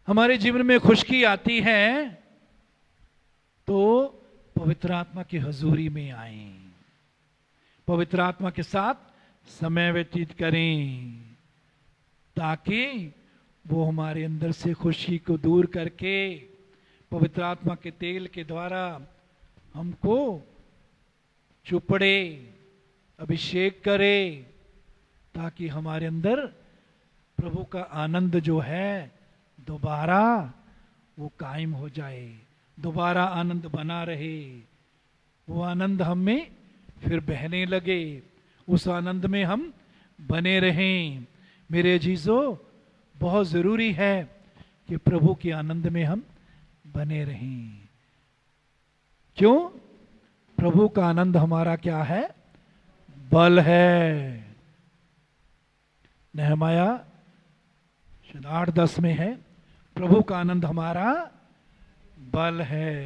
हमारे जीवन में खुश्की आती है तो पवित्र आत्मा की हजूरी में आएं, पवित्र आत्मा के साथ समय व्यतीत करें, ताकि वो हमारे अंदर से खुशी को दूर करके पवित्र आत्मा के तेल के द्वारा हमको चुपड़े, अभिषेक करे, ताकि हमारे अंदर प्रभु का आनंद जो है दोबारा वो कायम हो जाए, दोबारा आनंद बना रहे, वो आनंद हम में फिर बहने लगे, उस आनंद में हम बने रहें। मेरे अजीजों, बहुत जरूरी है कि प्रभु के आनंद में हम बने रहें। क्यों? प्रभु का आनंद हमारा क्या है? बल है। नहमाया 8:10 में है, प्रभु का आनंद हमारा बल है।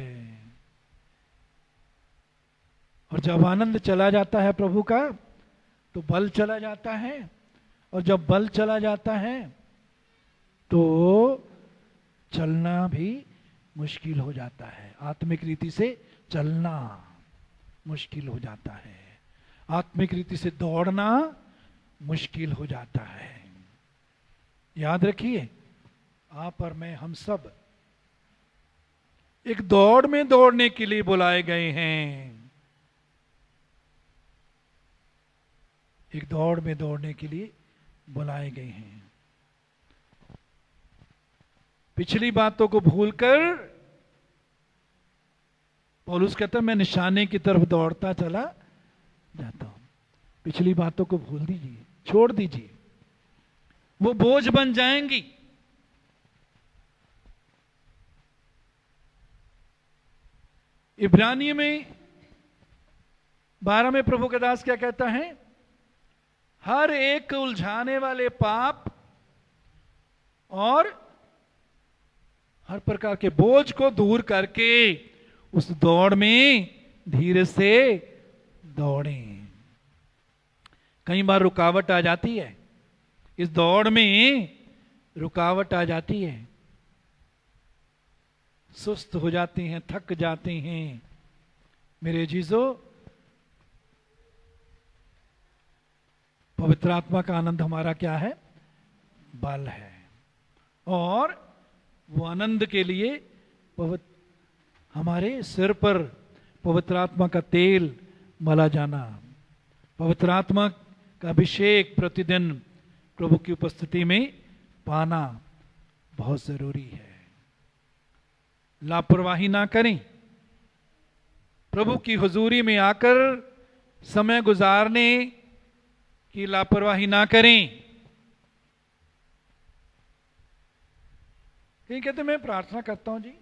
और जब आनंद चला जाता है प्रभु का, तो बल चला जाता है, और जब बल चला जाता है तो चलना भी मुश्किल हो जाता है। आत्मिक रीति से चलना मुश्किल हो जाता है, आत्मिक रीति से दौड़ना मुश्किल हो जाता है। याद रखिए, आप और मैं, हम सब एक दौड़ में दौड़ने के लिए बुलाए गए हैं, एक दौड़ में दौड़ने के लिए बुलाए गए हैं। पिछली बातों को भूलकर पौलुस कहता है, मैं निशाने की तरफ दौड़ता चला जाता हूं। पिछली बातों को भूल दीजिए, छोड़ दीजिए, वो बोझ बन जाएंगी। इब्रानी में 12 में प्रभु के दास क्या कहता है? हर एक उलझाने वाले पाप और हर प्रकार के बोझ को दूर करके उस दौड़ में धीरे से दौड़ें। कई बार रुकावट आ जाती है, इस दौड़ में रुकावट आ जाती है, सुस्त हो जाते हैं, थक जाते हैं। मेरे जीजो, पवित्र आत्मा का आनंद हमारा क्या है? बल है। और वो आनंद के लिए हमारे सिर पर पवित्र आत्मा का तेल मला जाना, पवित्र आत्मा का अभिषेक प्रतिदिन प्रभु की उपस्थिति में पाना बहुत जरूरी है। लापरवाही ना करें, प्रभु की हुजूरी में आकर समय गुजारने की लापरवाही ना करें। कहीं कहते मैं प्रार्थना करता हूं जी।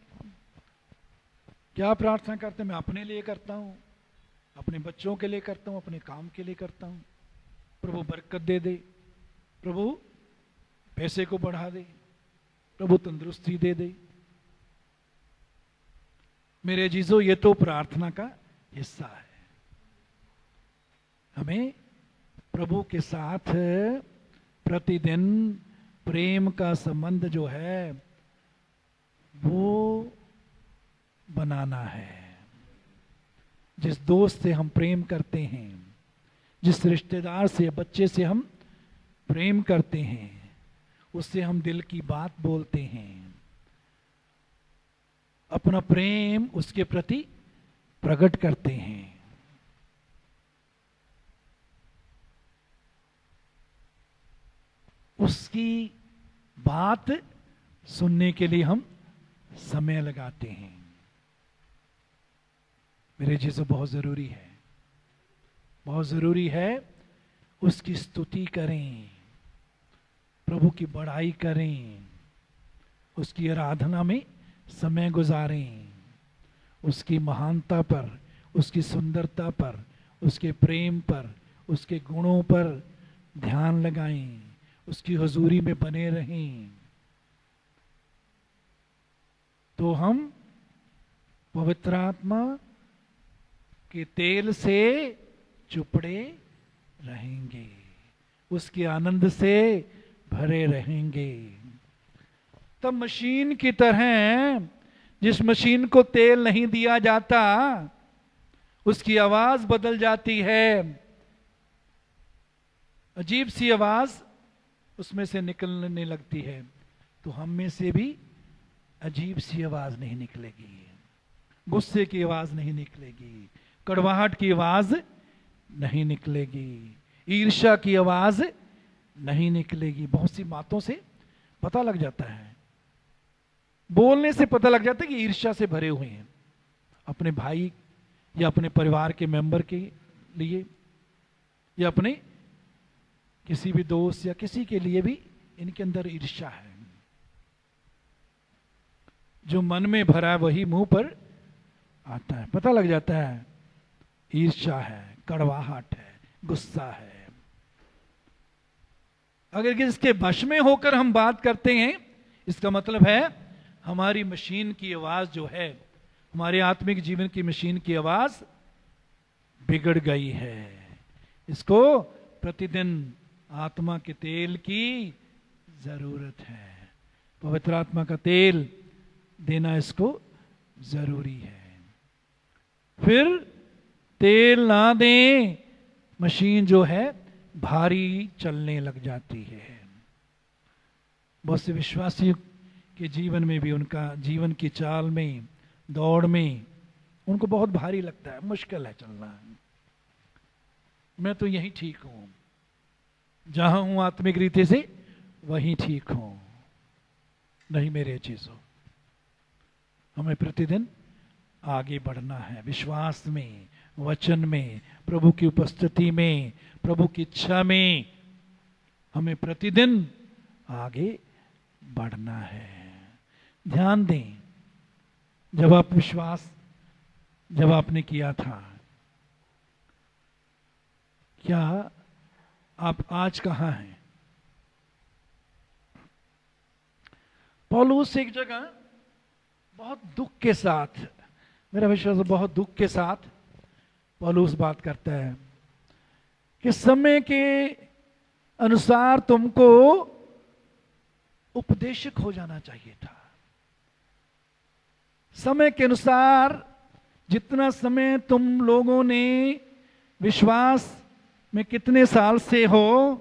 क्या प्रार्थना करते? मैं अपने लिए करता हूं, अपने बच्चों के लिए करता हूं, अपने काम के लिए करता हूं। प्रभु बरकत दे दे, प्रभु पैसे को बढ़ा दे, प्रभु तंदुरुस्ती दे दे। मेरे जीजो, ये तो प्रार्थना का हिस्सा है। हमें प्रभु के साथ प्रतिदिन प्रेम का संबंध जो है वो बनाना है। जिस दोस्त से हम प्रेम करते हैं, जिस रिश्तेदार से, बच्चे से हम प्रेम करते हैं, उससे हम दिल की बात बोलते हैं, अपना प्रेम उसके प्रति प्रकट करते हैं। उसकी बात सुनने के लिए हम समय लगाते हैं। मेरे जैसे बहुत जरूरी है, बहुत जरूरी है। उसकी स्तुति करें, प्रभु की बड़ाई करें, उसकी आराधना में समय गुजारें, उसकी महानता पर, उसकी सुंदरता पर, उसके प्रेम पर, उसके गुणों पर ध्यान लगाएं, उसकी हुजूरी में बने रहें। तो हम पवित्र आत्मा के तेल से चुपड़े रहेंगे, उसके आनंद से भरे रहेंगे। तब मशीन की तरह, जिस मशीन को तेल नहीं दिया जाता, उसकी आवाज बदल जाती है, अजीब सी आवाज उसमें से निकलने लगती है। तो हम में से भी अजीब सी आवाज नहीं निकलेगी, गुस्से की आवाज नहीं निकलेगी, कड़वाहट की आवाज नहीं निकलेगी, ईर्ष्या की आवाज नहीं निकलेगी। बहुत सी बातों से पता लग जाता है, बोलने से पता लग जाता है कि ईर्ष्या से भरे हुए हैं, अपने भाई या अपने परिवार के मेंबर के लिए या अपने किसी भी दोस्त या किसी के लिए भी इनके अंदर ईर्ष्या है। जो मन में भरा है वही मुंह पर आता है, पता लग जाता है ईर्ष्या है, कड़वाहट है, गुस्सा है। अगर इसके वश में होकर हम बात करते हैं, इसका मतलब है हमारी मशीन की आवाज जो है, हमारे आत्मिक जीवन की मशीन की आवाज बिगड़ गई है। इसको प्रतिदिन आत्मा के तेल की जरूरत है, पवित्र आत्मा का तेल देना इसको जरूरी है। फिर तेल ना दें, मशीन जो है भारी चलने लग जाती है। बहुत से विश्वासी के जीवन में भी, उनका जीवन की चाल में, दौड़ में उनको बहुत भारी लगता है, मुश्किल है चलना। मैं तो यही ठीक हूं, जहां हूं आत्मिक रीति से वहीं ठीक हूं, नहीं मेरे चीजों। हमें प्रतिदिन आगे बढ़ना है, विश्वास में, वचन में, प्रभु की उपस्थिति में, प्रभु की इच्छा में हमें प्रतिदिन आगे बढ़ना है। ध्यान दें, जब आपने किया था, क्या आप आज कहां हैं? पौलुस एक जगह बहुत दुख के साथ, मेरा विश्वास है बहुत दुख के साथ पौलुस बात करता है कि समय के अनुसार तुमको उपदेशक हो जाना चाहिए था। समय के अनुसार, जितना समय तुम लोगों ने विश्वास में कितने साल से हो,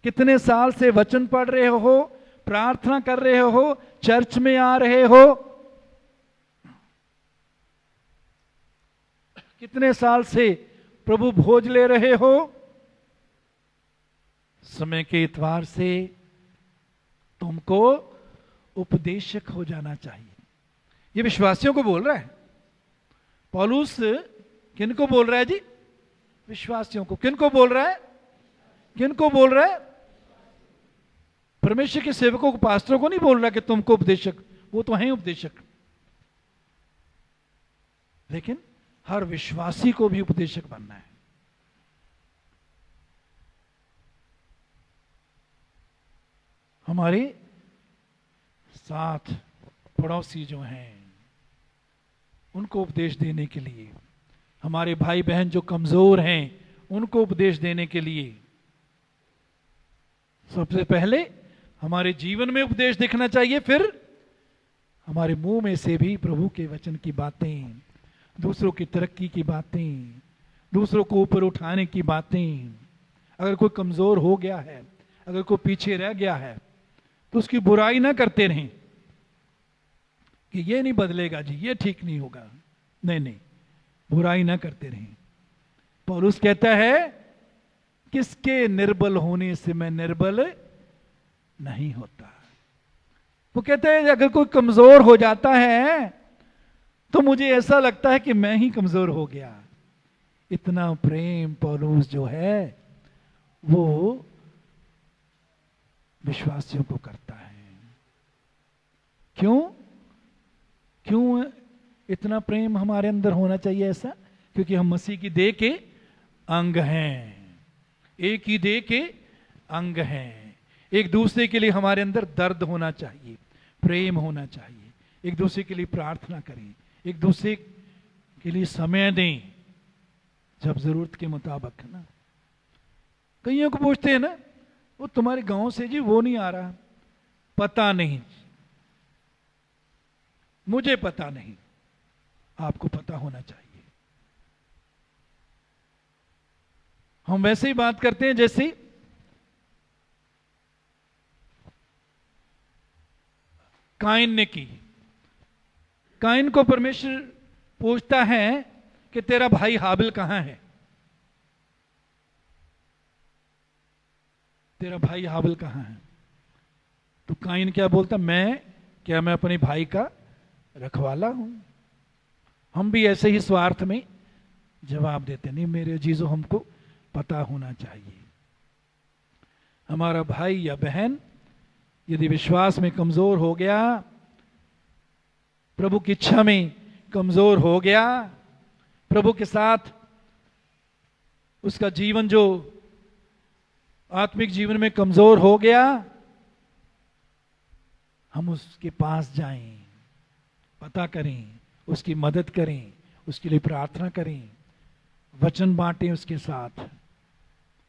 कितने साल से वचन पढ़ रहे हो, प्रार्थना कर रहे हो, चर्च में आ रहे हो, कितने साल से प्रभु भोज ले रहे हो, समय के इतवार से तुमको उपदेशक हो जाना चाहिए। ये विश्वासियों को बोल रहा है पौलुस। किनको बोल रहा है जी? विश्वासियों को। किनको बोल रहा है? किनको बोल रहा है? परमेश्वर के सेवकों को, पास्टरों को नहीं बोल रहा कि तुमको उपदेशक, वो तो हैं उपदेशक, लेकिन हर विश्वासी को भी उपदेशक बनना है। हमारे साथ पड़ोसी जो हैं उनको उपदेश देने के लिए, हमारे भाई बहन जो कमजोर हैं उनको उपदेश देने के लिए, सबसे पहले हमारे जीवन में उपदेश दिखना चाहिए, फिर हमारे मुंह में से भी प्रभु के वचन की बातें, दूसरों की तरक्की की बातें, दूसरों को ऊपर उठाने की बातें। अगर कोई कमजोर हो गया है, अगर कोई पीछे रह गया है, तो उसकी बुराई ना करते रहें कि ये नहीं बदलेगा जी, ये ठीक नहीं होगा। नहीं नहीं, बुराई ना करते रहें। पौलुस कहता है, किसके निर्बल होने से मैं निर्बल नहीं होता। वो कहता है अगर कोई कमजोर हो जाता है तो मुझे ऐसा लगता है कि मैं ही कमजोर हो गया। इतना प्रेम पौलुस जो है वो विश्वासियों को करता है। क्यों? क्यों इतना प्रेम हमारे अंदर होना चाहिए ऐसा? क्योंकि हम मसीह की देह के अंग हैं, एक ही देह के अंग हैं। एक दूसरे के लिए हमारे अंदर दर्द होना चाहिए, प्रेम होना चाहिए, एक दूसरे के लिए प्रार्थना करें, एक दूसरे के लिए समय दें जब जरूरत के मुताबिक, है ना। कईयों को पूछते हैं ना, वो तुम्हारे गांव से जी वो नहीं आ रहा। पता नहीं, मुझे पता नहीं, आपको पता होना चाहिए। हम वैसे ही बात करते हैं जैसे काइन ने की। काइन को परमेश्वर पूछता है कि तेरा भाई हाबिल कहां है? तेरा भाई हाबिल कहां है? तो काइन क्या बोलता, मैं अपने भाई का रखवाला हूं। हम भी ऐसे ही स्वार्थ में जवाब देते, नहीं मेरे अजीजों, हमको पता होना चाहिए हमारा भाई या बहन यदि विश्वास में कमजोर हो गया, प्रभु की इच्छा में कमजोर हो गया, प्रभु के साथ उसका जीवन जो आत्मिक जीवन में कमजोर हो गया, हम उसके पास जाएं, पता करें, उसकी मदद करें, उसके लिए प्रार्थना करें, वचन बांटें उसके साथ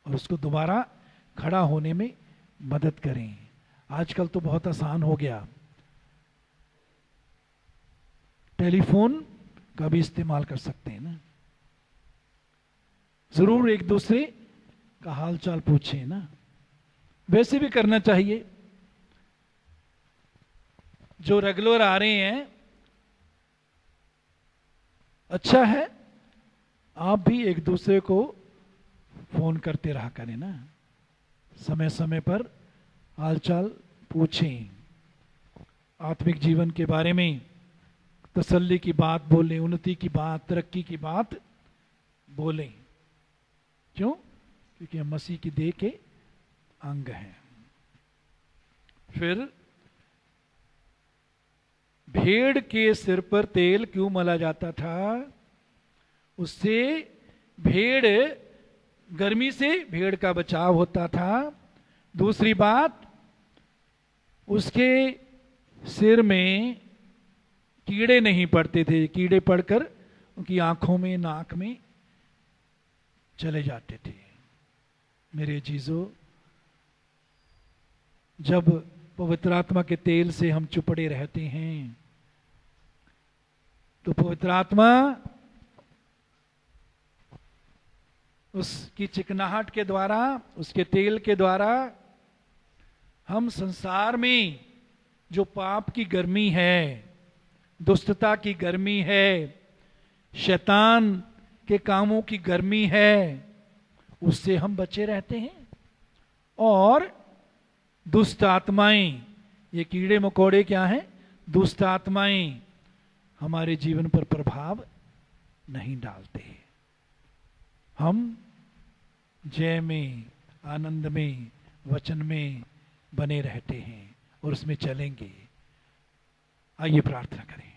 और उसको दोबारा खड़ा होने में मदद करें। आजकल तो बहुत आसान हो गया, टेलीफोन का भी इस्तेमाल कर सकते हैं ना। जरूर एक दूसरे का हालचाल पूछें ना, वैसे भी करना चाहिए। जो रेगुलर आ रहे हैं, अच्छा है, आप भी एक दूसरे को फोन करते रहा करें ना, समय समय पर हालचाल पूछें, आत्मिक जीवन के बारे में तसल्ली की बात बोलें, उन्नति की बात, तरक्की की बात बोलें। क्यों? क्योंकि हम मसीह की देह के अंग हैं। फिर भेड़ के सिर पर तेल क्यों मला जाता था? उससे भेड़, गर्मी से भेड़ का बचाव होता था। दूसरी बात, उसके सिर में कीड़े नहीं पड़ते थे, कीड़े पड़कर उनकी आंखों में, नाक में चले जाते थे। मेरे जीजों, जब पवित्र आत्मा के तेल से हम चुपड़े रहते हैं तो पवित्र आत्मा उसकी चिकनाहट के द्वारा, उसके तेल के द्वारा हम संसार में जो पाप की गर्मी है, दुष्टता की गर्मी है, शैतान के कामों की गर्मी है, उससे हम बचे रहते हैं। और दुष्ट आत्माएं, ये कीड़े मकोड़े क्या हैं? दुष्ट आत्माएं हमारे जीवन पर प्रभाव नहीं डालते। हम जय में, आनंद में, वचन में बने रहते हैं और उसमें चलेंगे। आइए प्रार्थना करें।